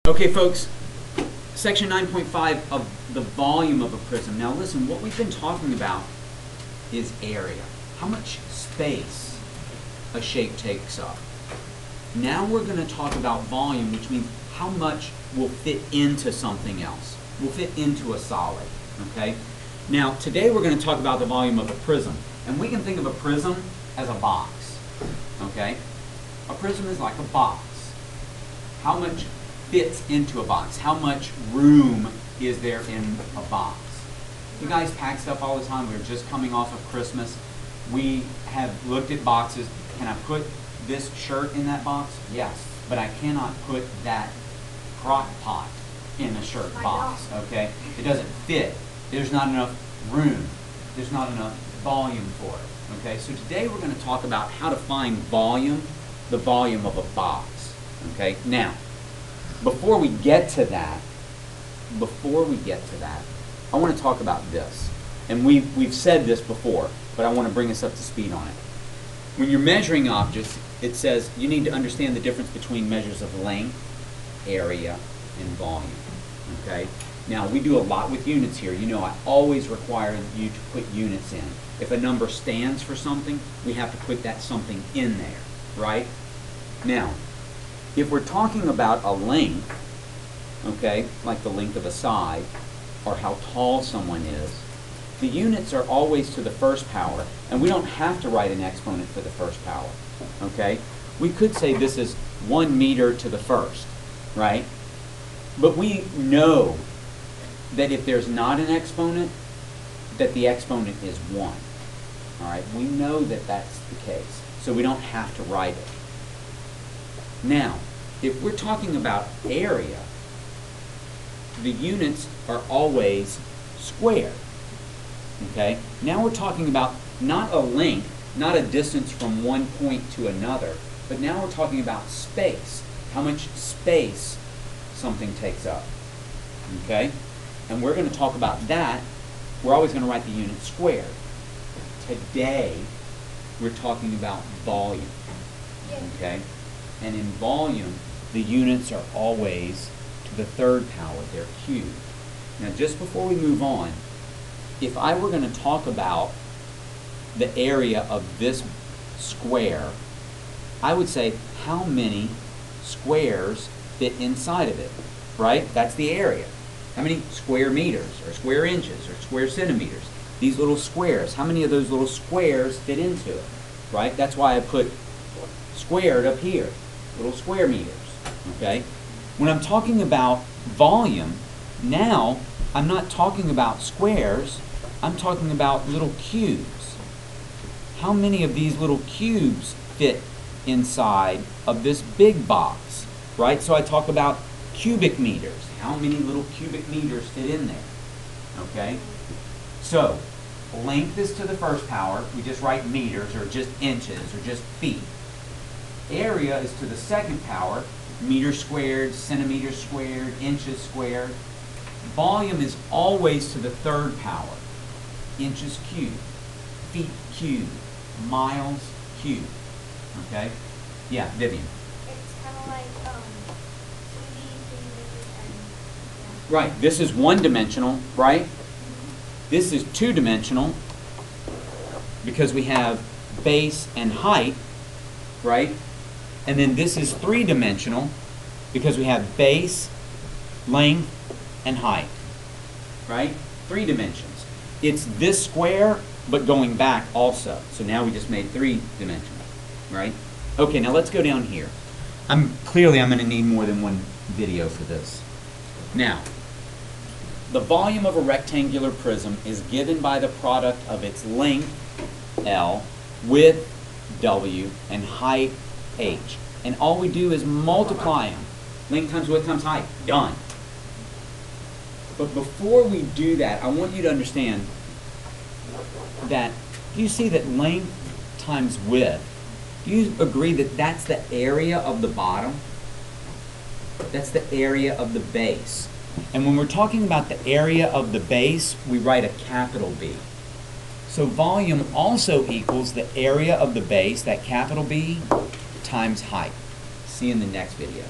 Okay, folks, section 9.5 of the volume of a prism. Now listen, what we've been talking about is area. How much space a shape takes up. Now we're going to talk about volume, which means how much will fit into something else. Will fit into a solid, okay? Now, today we're going to talk about the volume of a prism. And we can think of a prism as a box, okay? A prism is like a box. How much fits into a box? How much room is there in a box? You guys pack stuff all the time. We're just coming off of Christmas. We have looked at boxes. Can I put this shirt in that box? Yes, but I cannot put that crock pot in a shirt box, okay? It doesn't fit. There's not enough room. There's not enough volume for it, okay? So today we're going to talk about how to find volume, the volume of a box, okay? Now, before we get to that, I want to talk about this. And we've said this before, but I want to bring us up to speed on it. When you're measuring objects, it says you need to understand the difference between measures of length, area, and volume, okay? Now, we do a lot with units here. You know, I always require you to put units in. If a number stands for something, we have to put that something in there, right? Now, if we're talking about a length, okay, like the length of a side, or how tall someone is, the units are always to the first power, and we don't have to write an exponent for the first power, okay? We could say this is 1 meter to the first, right? But we know that if there's not an exponent, that the exponent is 1, all right? We know that that's the case, so we don't have to write it. Now, if we're talking about area, the units are always squared. Okay? Now we're talking about not a length, not a distance from one point to another, but now we're talking about space. How much space something takes up. Okay? And we're going to talk about that. We're always going to write the unit squared. Today, we're talking about volume. Okay? And in volume, the units are always to the third power. They're cubed. Now, just before we move on, if I were going to talk about the area of this square, I would say how many squares fit inside of it, right? That's the area. How many square meters or square inches or square centimeters? These little squares, how many of those little squares fit into it, right? That's why I put squared up here, little square meters, okay? When I'm talking about volume, now I'm not talking about squares, I'm talking about little cubes. How many of these little cubes fit inside of this big box, right? So I talk about cubic meters. How many little cubic meters fit in there, okay? So, length is to the first power. We just write meters or just inches or just feet. Area is to the second power. Meters squared, centimeters squared, inches squared. Volume is always to the third power. Inches cubed, feet cubed, miles cubed. Okay? Yeah, Vivian. It's kind of like 2D, 3D, and... Right, this is one-dimensional, right? This is two-dimensional because we have base and height, right? And then this is three-dimensional because we have base, length, and height, right? 3 dimensions. It's this square, but going back also. So now we just made 3-dimensional, right? Okay, now let's go down here. Clearly I'm going to need more than one video for this. Now, the volume of a rectangular prism is given by the product of its length, L, width, W, and height, H. And all we do is multiply them. Length times width times height. Done. But before we do that, I want you to understand that, do you see that length times width, do you agree that that's the area of the bottom? That's the area of the base. And when we're talking about the area of the base, we write a capital B. So volume also equals the area of the base, that capital B, times height. See you in the next video.